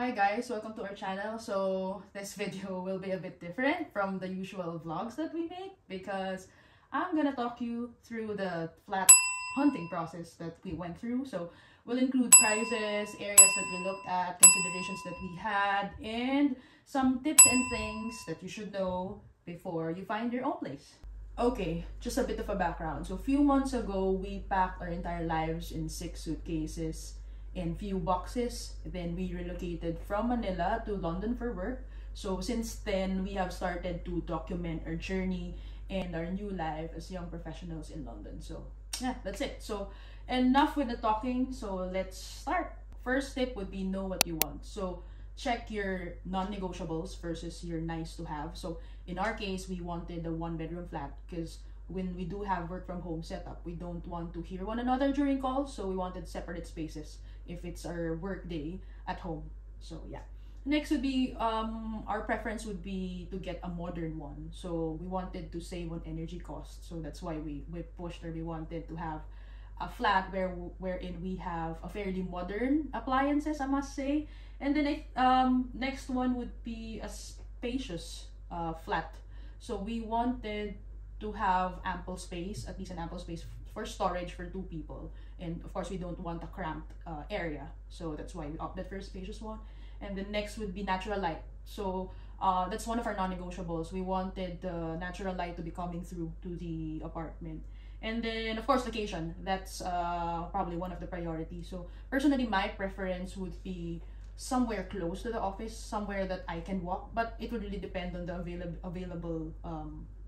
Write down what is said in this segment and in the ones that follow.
Hi guys, welcome to our channel. So this video will be a bit different from the usual vlogs that we make because I'm gonna talk you through the flat hunting process that we went through. So we'll include prices, areas that we looked at, considerations that we had, and some tips and things that you should know before you find your own place. Okay, just a bit of a background. So a few months ago, we packed our entire lives in 6 suitcases and few boxes. Then we relocated from Manila to London for work. So since then, we have started to document our journey and our new life as young professionals in London. So yeah, that's it. So enough with the talking. So let's start. First tip would be know what you want. So check your non-negotiables versus your nice to have. So in our case, we wanted a 1-bedroom flat because when we do have work from home setup, we don't want to hear one another during calls. So we wanted separate spaces if it's our work day at home. So yeah. Next would be, our preference would be to get a modern one. So we wanted to save on energy costs. So that's why we pushed, or we wanted to have a flat wherein we have a fairly modern appliances, I must say. And then next one would be a spacious flat. So we wanted to have ample space, at least an ample space for storage for 2 people. And of course, we don't want a cramped area. So that's why we opted for a spacious one. And the next would be natural light. So that's one of our non-negotiables. We wanted the natural light to be coming through to the apartment. And then, of course, location. That's probably one of the priorities. So personally, my preference would be somewhere close to the office, somewhere that I can walk. But it would really depend on the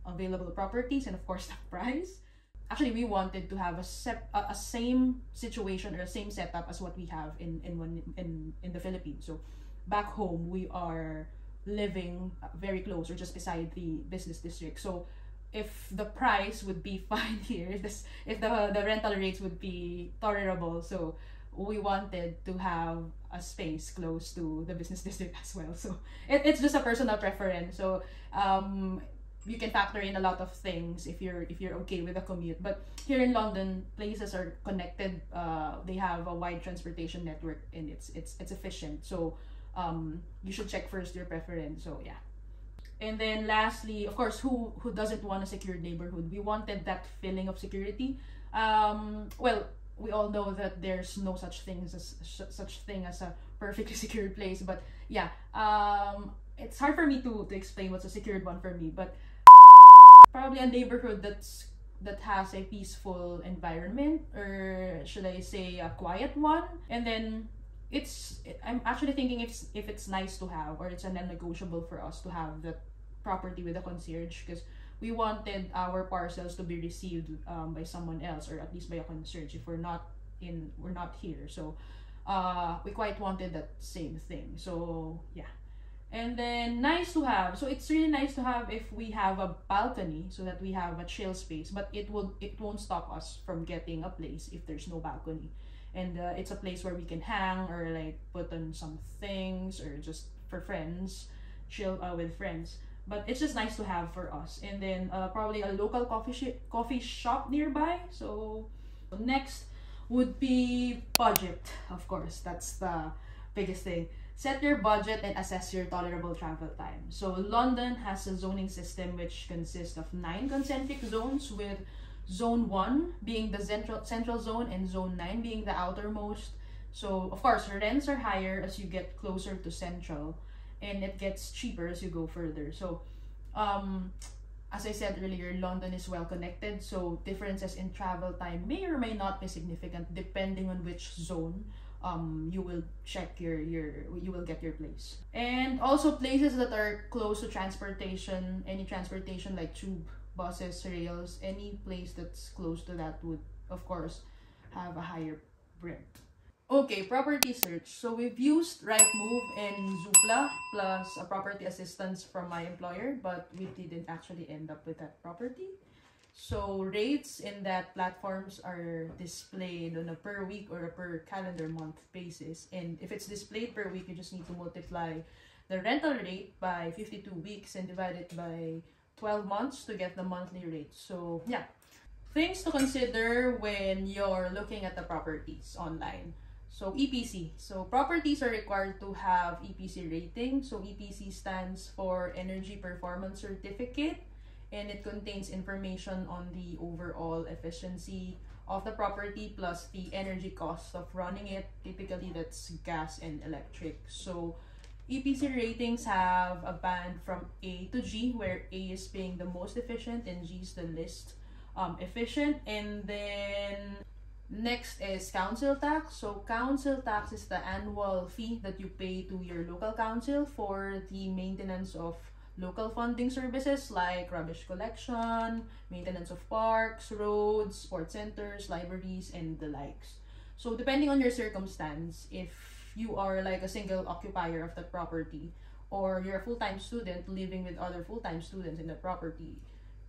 available properties and, of course, the price. Actually, we wanted to have a same situation or a same setup as what we have in the Philippines. So back home, we are living very close or just beside the business district. So if the price would be fine here, if the rental rates would be tolerable, so we wanted to have a space close to the business district as well. So it's just a personal preference. So you can factor in a lot of things if you're okay with the commute. But here in London, places are connected. They have a wide transportation network and it's efficient. So you should check first your preference. So yeah. And then lastly, of course, who doesn't want a secured neighborhood? We wanted that feeling of security. Well, we all know that there's no such thing as a perfectly secured place. But yeah, it's hard for me to explain what's a secured one for me. But probably a neighborhood that has a peaceful environment, or should I say a quiet one. And then I'm actually thinking if it's nice to have, or it's a non-negotiable for us to have that property with a concierge, because we wanted our parcels to be received by someone else, or at least by a concierge if we're not here. So we quite wanted that same thing. So yeah. And then nice to have, so it's really nice to have if we have a balcony so that we have a chill space, but it won't stop us from getting a place if there's no balcony. And it's a place where we can hang or like put on some things, or just for friends, chill with friends. But it's just nice to have for us. And then probably a local coffee shop nearby. So next would be budget. Of course, that's the biggest thing. Set your budget and assess your tolerable travel time. So London has a zoning system which consists of 9 concentric zones, with Zone 1 being the central zone and Zone 9 being the outermost. So of course, rents are higher as you get closer to central, and it gets cheaper as you go further. So as I said earlier, London is well connected, so differences in travel time may or may not be significant depending on which zone you will check you will get your place. And also places that are close to transportation, any transportation like tube, buses, rails, any place that's close to that would of course have a higher rent. Okay, property search. So we've used Rightmove and Zoopla plus a property assistance from my employer, but we didn't actually end up with that property. So rates in that platforms are displayed on a per week or a per calendar month basis. And if it's displayed per week, you just need to multiply the rental rate by 52 weeks and divide it by 12 months to get the monthly rate. So yeah, things to consider when you're looking at the properties online. So EPC. So properties are required to have EPC rating. So EPC stands for Energy Performance Certificate, and it contains information on the overall efficiency of the property plus the energy cost of running it. Typically that's gas and electric. So EPC ratings have a band from A to G, where A is being the most efficient and G is the least efficient. And then next is council tax. So council tax is the annual fee that you pay to your local council for the maintenance of local funding services like rubbish collection, maintenance of parks, roads, sports centers, libraries, and the likes. So depending on your circumstance, if you are like a single occupier of the property, or you're a full-time student living with other full-time students in the property,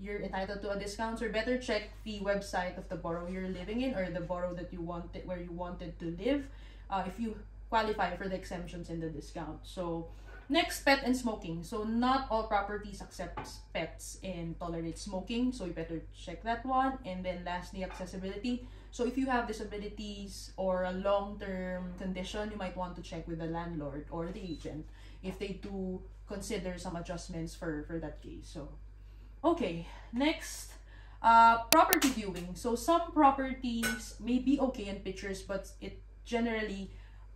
you're entitled to a discount. So better check the website of the borough you're living in, or the borough that you wanted, where you wanted to live, if you qualify for the exemptions in the discount. So next, pet and smoking. So not all properties accept pets and tolerate smoking, so you better check that one. And then lastly, accessibility. So if you have disabilities or a long-term condition, you might want to check with the landlord or the agent if they do consider some adjustments for that case. So okay, next, property viewing. So some properties may be okay in pictures, but it generally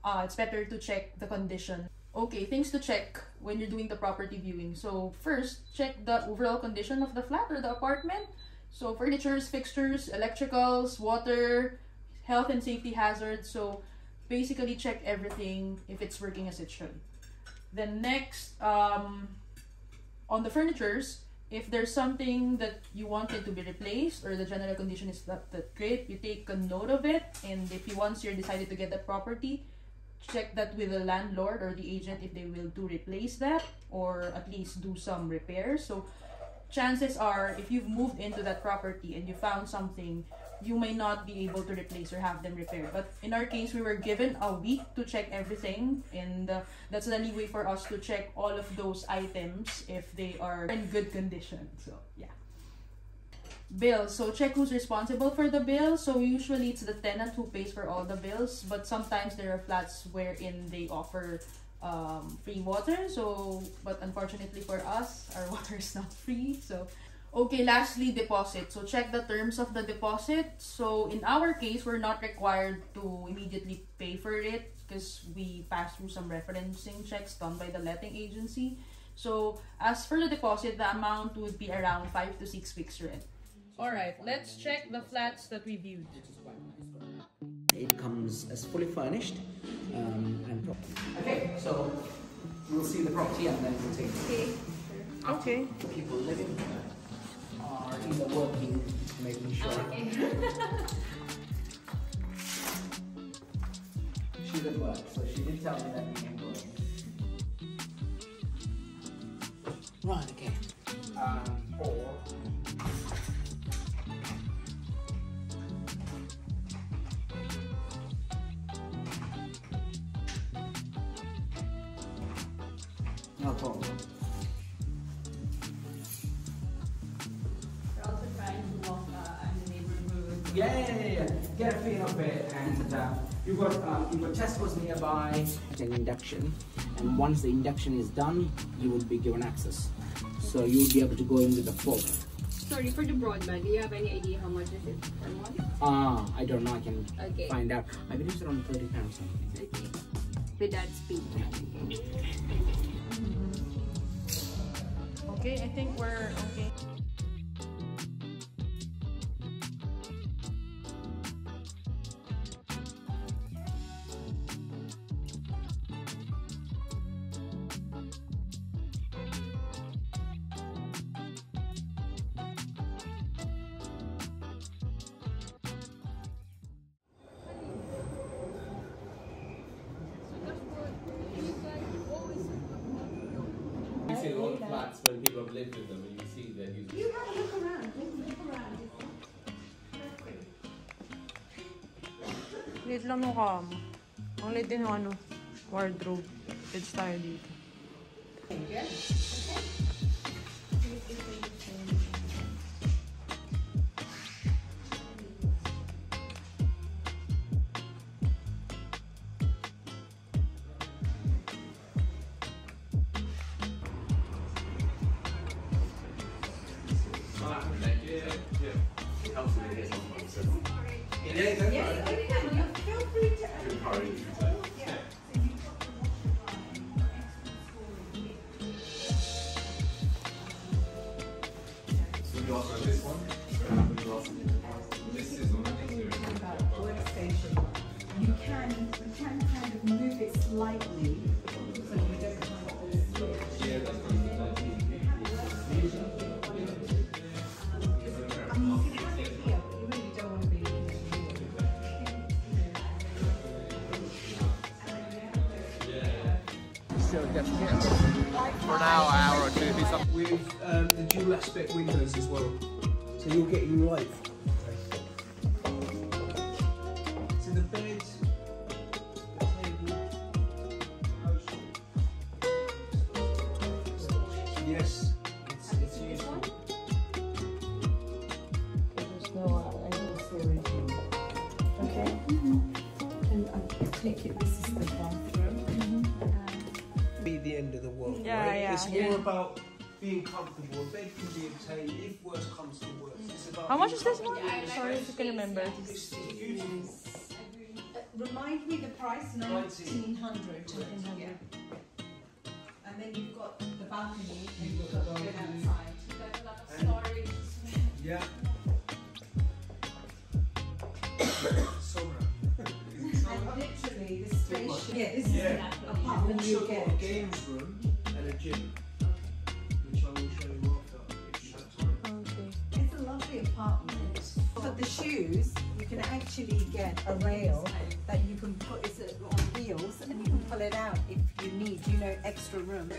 it's better to check the condition. Okay, things to check when you're doing the property viewing. So first, check the overall condition of the flat or the apartment. So furnitures, fixtures, electricals, water, health and safety hazards. So basically check everything if it's working as it should. Then next, on the furnitures, if there's something that you wanted to be replaced or the general condition is not that great, you take a note of it. And if you once you're decided to get the property, check that with the landlord or the agent if they will do replace that or at least do some repairs. So chances are, if you've moved into that property and you found something, you may not be able to replace or have them repaired. But in our case, we were given a week to check everything, and that's the leeway for us to check all of those items if they are in good condition. So yeah. Bills. So check who's responsible for the bill. So usually it's the tenant who pays for all the bills, but sometimes there are flats wherein they offer free water. So but unfortunately for us, our water is not free. So okay, lastly, deposit. So check the terms of the deposit. So in our case, we're not required to immediately pay for it because we pass through some referencing checks done by the letting agency. So as for the deposit, the amount would be around 5 to 6 weeks rent. Alright, let's check the flats that we viewed. It comes as fully furnished and okay, so we'll see the property and then we'll take it. Okay. the people living are either working, making sure. Okay. She's at work, so she did tell me that we can go in. Right, okay. Or no problem. We're also trying to walk in the neighborhood. Yeah. Get a feel of it, and you've got Tesco's nearby. An induction, and once the induction is done, you will be given access. So you will be able to go in with the phone. Sorry, for the broadband, do you have any idea how much is it per month? I don't know. I can find out. I believe it's around £30 something. Okay. With that speed. Okay, I think we're okay. You see a lot of flats when people have lived in them and you see they're using. You have a look around. Look around. Liit lang ng kama. Ang liit din yung wardrobe. Kids tayo dito. It helps me get sometimes. So. Feel free to Encourage. This one? This is about workstation. You can kind of move it slightly so you don't have to switch. Yeah, that's I mean, you can have it here, but you really don't want to be For an hour or two. With the dual aspect windows as well. So you're getting light. So the bed, the table, yes, it's useful. There's no storage. Okay. And I take it this is the bathroom. Be the end of the world, Yeah, right? yeah. It's more about being comfortable. A bed can be obtained if worse comes to worse. It's about How much being is this one? comfortable. Sorry if you can remember. It's beautiful. Remind me the price, 1900. 1900. Yeah. And then you've got the balcony and you've got the bed outside. There's a lot of storage. Yeah. And literally the station. Yeah, this is Yeah. an apartment you Also got a get. games room and a gym, which I will show you after if you have time. Okay. It's a lovely apartment. For the shoes, you can actually get a rail that you can put it on wheels and you can pull it out if you need, extra room.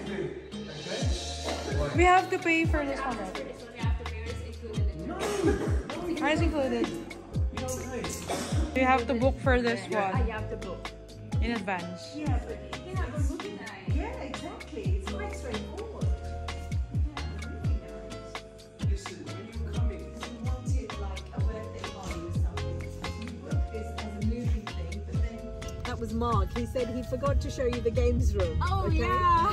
We have to pay for this one, right? This one we have to pay, or it's included in it? Price included. You have to book for this You one have to book. in advance. Yeah, but yeah, exactly. It's quite straightforward. Really nice. Listen, when you come in, You wanted like a birthday party or something. You booked this as a movie thing, but then that was Mark. He said he forgot to show you the games room. Oh yeah.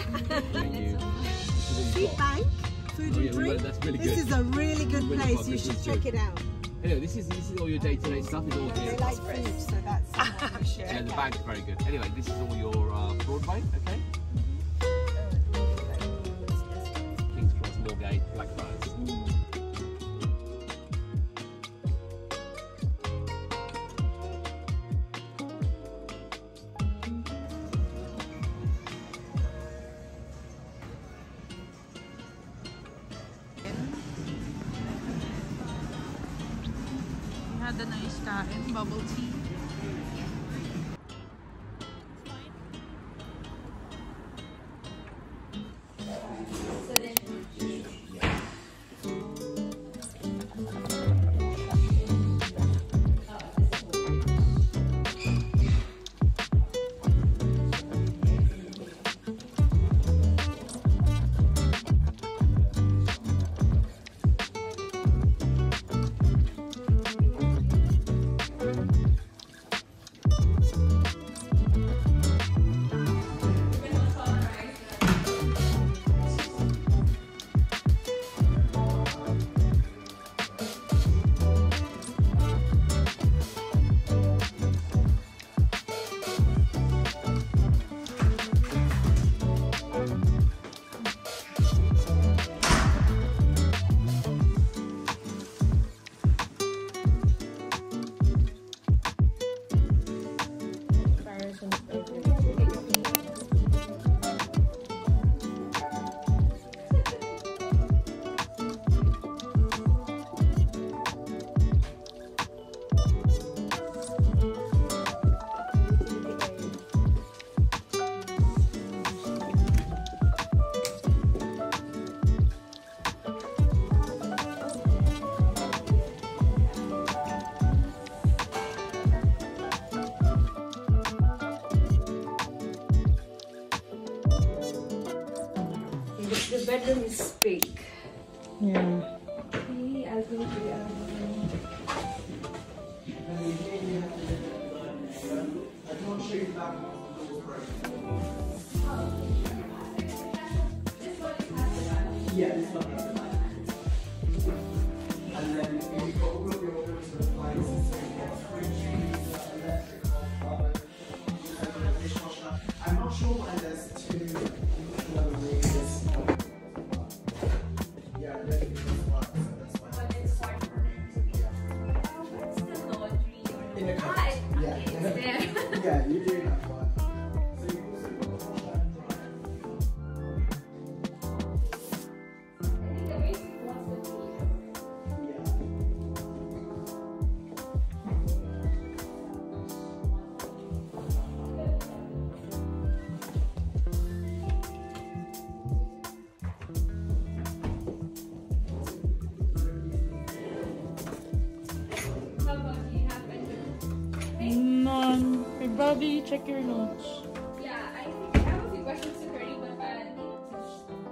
Food bank, food and drink. That's really This is a really good Really place. good, You this should is check good. it out. Anyway, this is all your day-to-day stuff. Is all They here. like food, so that's Yeah, the bag's very good. Anyway, this is all your Broadway, okay? King's Cross, Moorgate, Blackfriars. We had a nice kain, bubble tea. The bedroom is big. Yeah. I'll go to the other room. I can't show you that one. Yeah, it's not. And then I'm not sure why there's two. I'm not sure whether we this one. Yeah, I don't think it's one, so that's why. But it's part of it. What's the laundry or In the Ah, cupboard. okay, it's there. Yeah, you do that one. So you also got to wash that and dry. I think the basic one's the tea. Yeah. How about you have any? None. Hey, Bobby, check your notes. Yeah, I think I have a few questions to Curry, but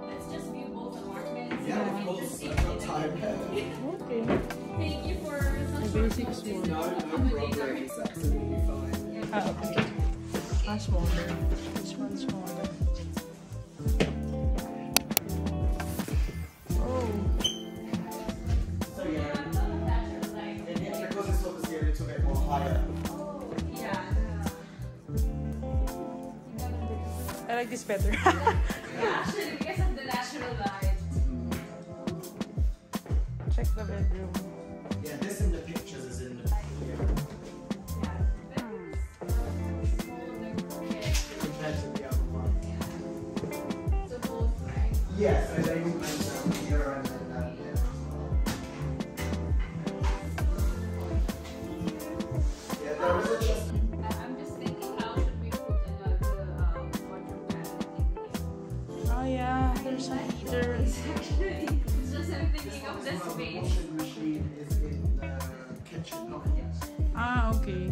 let's just view both apartments. Yeah, and of course. just see I've got time. Okay. Thank you for such The short basics notice. one. No, no problem. It's absolutely fine. Ah, okay. Ah, smaller. This one's smaller. Oh. So yeah, and yeah, because it's obviously a little bit more higher. I like this better. Yeah, actually, because of the natural light. Check the bedroom. Yeah, this in the pictures is in the yeah, compared to the other one. So both, right? Yeah, so they all went down here and then down here as well. Yeah, there was a just. I'm just thinking, how should we put another wardrobe cabinet in here? Oh yeah, there's a heater. It's just I'm thinking of the The space. washing machine is in the kitchen, not here. Ah, okay.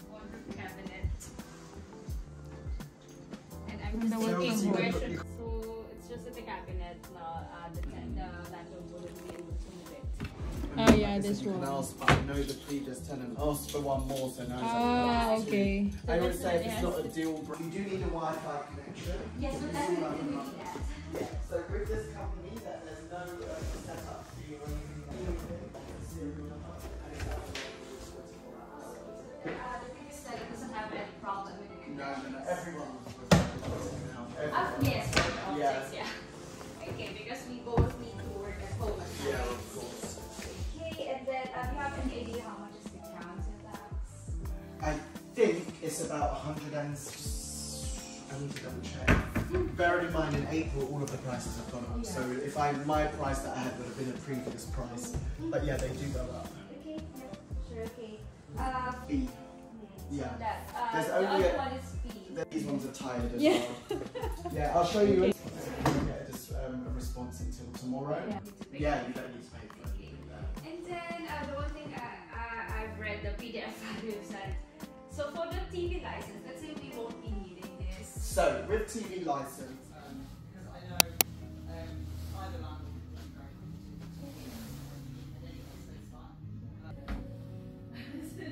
Wardrobe cabinet. And I'm And just the thinking working where wardrobe. should. So it's just at the cabinet now. The landlord wouldn't be able to move it. Oh yeah, It's this anything one. else, but I know the previous tenant asked for one more, so now it's Ah, only okay. two. I would say if Yes. it's not a deal breaker, you do need a Wi-Fi connection. Yes, but that's It's all what up and we running. need that. Yeah, so with this company, that there's no setup fee or anything like that. It's serial number, and it's up to 24 hours. The previous study doesn't have any problem with it. No, everyone was now. Everyone. Yes, for the Yeah. objects, yeah. Okay, because we both need to work at home. Yeah, of course. Okay, and then do you have any idea how much is the council tax? I think it's about 100 and... I need to double check. Bearing in mind in April all of the prices have gone up, so if my price that I had would have been a previous price. But yeah, they do go up. Okay, yeah, sure, okay. B. Yeah. So that, There's the only other a- one is B. These ones are tired as Yeah. well. Yeah, I'll show you. You'll get a response until tomorrow. Yeah, you don't need to pay for anything there. And then the one thing I've read the PDF values that so for the TV license, let's say we won't be needing this. So with TV license, because I know either landlord would be very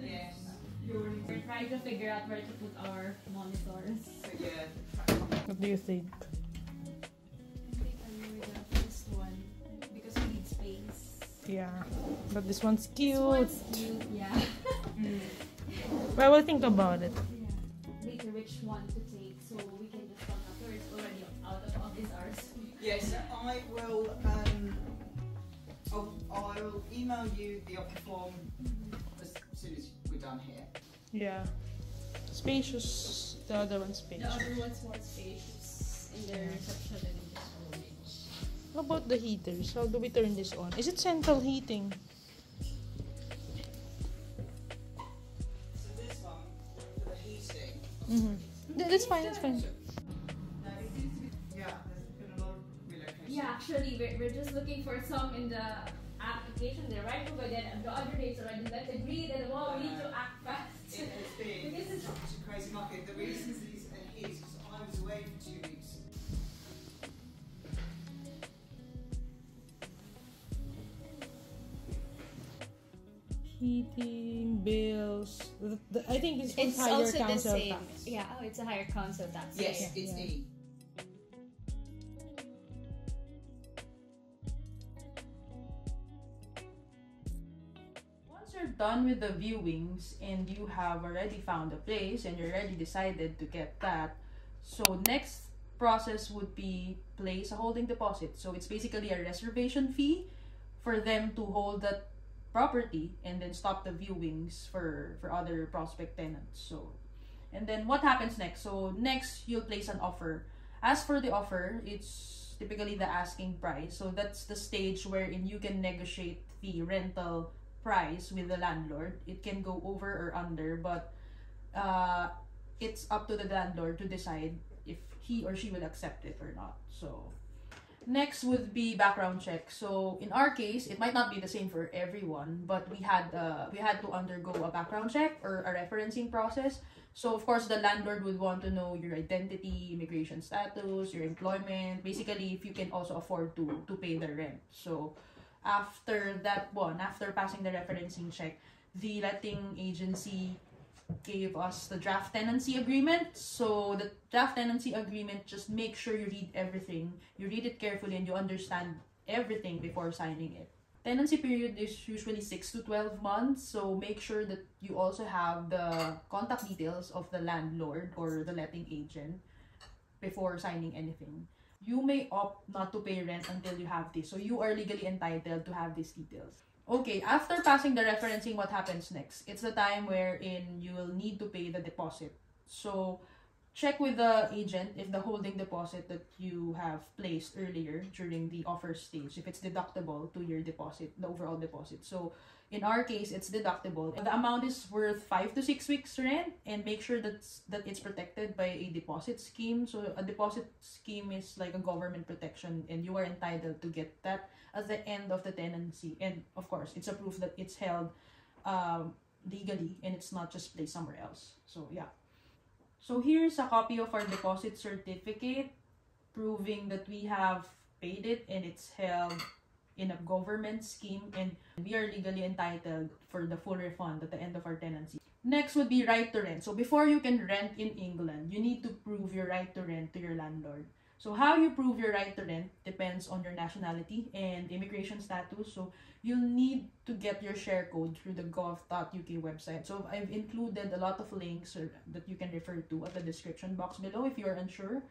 Yes. We're trying to figure out where to put our monitors. What do you think? I think I'm with the first one because we need space. Yeah, but this one's cute. This one's cute, yeah. Well, we'll think about it. Yeah. Later, which one to take so we can just contact her. It's already out of office hours. Yes, I will. I'll email you the offer form as soon as we're done here. Yeah. Spacious. The other one's The spacious. other one's more spacious in the reception and in the storage. How about the heaters? How do we turn this on? Is it central heating? So this one for the heating. That's fine, that's fine. Now it seems to be. Yeah, there's been a lot of relocation. Yeah, actually, we're just looking for some in the application. They're right over there, and the other days already let it read, and well, we need to act fast. It has been Because it's such a crazy market. The reasons these are here is because I was away for 2 weeks. Heating, bills. I think this one's it's higher also the council same. tax. Yeah, oh, it's a higher council tax. Yes, Yeah. it's Yeah. E. you're done with the viewings and you have already found a place and you're already decided to get that, so next process would be place a holding deposit. So it's basically a reservation fee for them to hold that property and then stop the viewings for other prospect tenants. So, and then what happens next? So next you'll place an offer. As for the offer, it's typically the asking price. So that's the stage wherein you can negotiate the rental price with the landlord. It can go over or under, but it's up to the landlord to decide if he or she will accept it or not. So next would be background check. So in our case, it might not be the same for everyone, but we had to undergo a background check or a referencing process. So of course the landlord would want to know your identity, immigration status, your employment, basically if you can also afford to pay the rent. So after that one, after passing the referencing check, the letting agency gave us the draft tenancy agreement. So the draft tenancy agreement, just make sure you read everything, you read it carefully, and you understand everything before signing it. Tenancy period is usually 6 to 12 months, so make sure that you also have the contact details of the landlord or the letting agent before signing anything. You may opt not to pay rent until you have this, so you are legally entitled to have these details. Okay, after passing the referencing, what happens next? It's the time wherein you will need to pay the deposit. So check with the agent if the holding deposit that you have placed earlier during the offer stage, if it's deductible to your deposit, the overall deposit. So in our case, it's deductible. The amount is worth 5 to 6 weeks rent, and make sure that it's protected by a deposit scheme. So a deposit scheme is like a government protection, and you are entitled to get that at the end of the tenancy. And of course, it's a proof that it's held legally and it's not just placed somewhere else. So yeah. So here's a copy of our deposit certificate proving that we have paid it and it's held in a government scheme, and we are legally entitled for the full refund at the end of our tenancy. Next would be right to rent. So before you can rent in England, you need to prove your right to rent to your landlord. So how you prove your right to rent depends on your nationality and immigration status. So you'll need to get your share code through the gov.uk website. So I've included a lot of links that you can refer to at the description box below if you're unsure.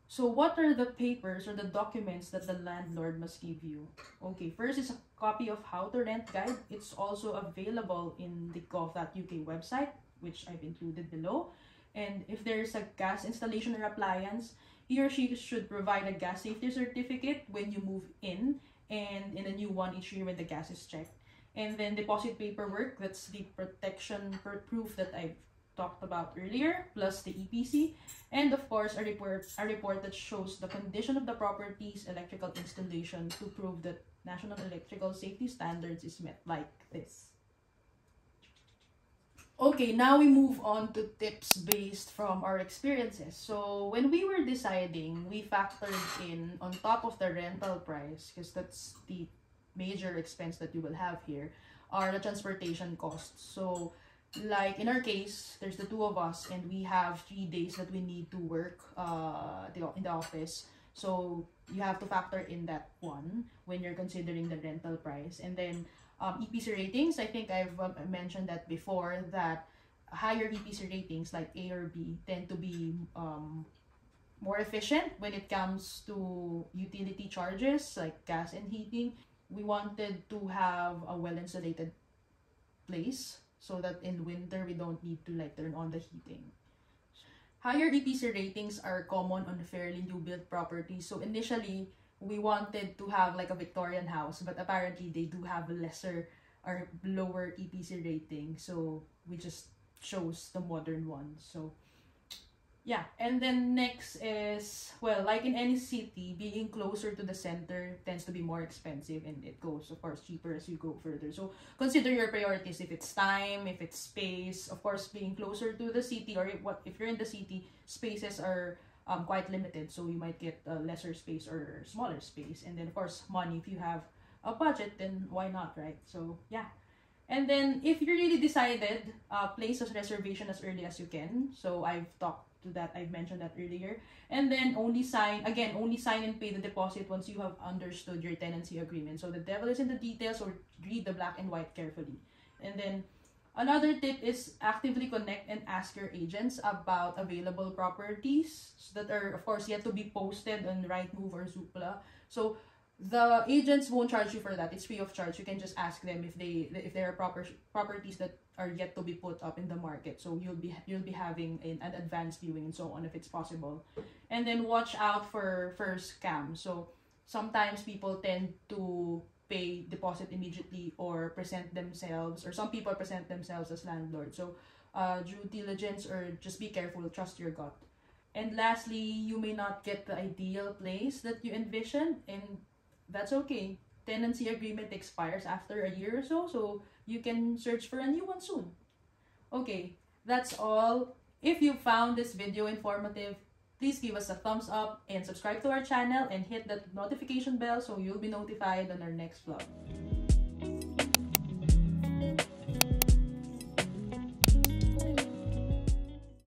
So what are the papers or the documents that the landlord must give you? Okay, first is a copy of how to rent guide. It's also available in the gov.uk website, which I've included below. And if there's a gas installation or appliance, he or she should provide a gas safety certificate when you move in, and in a new one each year when the gas is checked. And then deposit paperwork, that's the protection proof that I've talked about earlier, plus the EPC, and of course a report that shows the condition of the property's electrical installation to prove that national electrical safety standards is met, like this. Okay, now we move on to tips based from our experiences. So when we were deciding, we factored in, on top of the rental price, because that's the major expense that you will have here, are the transportation costs. So like in our case, there's the two of us and we have 3 days that we need to work in the office. So you have to factor in that one when you're considering the rental price. And then EPC ratings, I think I've mentioned that before, that higher EPC ratings like A or B tend to be more efficient when it comes to utility charges like gas and heating. We wanted to have a well-insulated place so that in winter we don't need to like turn on the heating. Higher EPC ratings are common on fairly new built properties. So initially we wanted to have like a Victorian house, but apparently they do have a lesser or lower EPC rating, so we just chose the modern one. So yeah, and then next is, well, like in any city, being closer to the center tends to be more expensive, and it goes, of course, cheaper as you go further. So consider your priorities. If it's time, if it's space, of course, being closer to the city, or if you're in the city, spaces are quite limited, so you might get a lesser space or smaller space. And then, of course, money. If you have a budget, then why not, right? So yeah. And then if you really decided, place a reservation as early as you can. So I've talked to that, I've mentioned that earlier. And then only sign and pay the deposit once you have understood your tenancy agreement. So the devil is in the details, so read the black and white carefully. And then another tip is actively connect and ask your agents about available properties that are, of course, yet to be posted on Rightmove or Zoopla. So the agents won't charge you for that. It's free of charge. You can just ask them if there are properties that are yet to be put up in the market. So you'll be having an advanced viewing and so on if it's possible. And then watch out for scams. So sometimes people tend to pay deposit immediately or present themselves, or some people present themselves as landlords. So due diligence, or just be careful, trust your gut. And lastly, you may not get the ideal place that you envisioned, and that's okay. Tenancy agreement expires after a year or so, so you can search for a new one soon. Okay, that's all. If you found this video informative, please give us a thumbs up and subscribe to our channel and hit that notification bell so you'll be notified on our next vlog.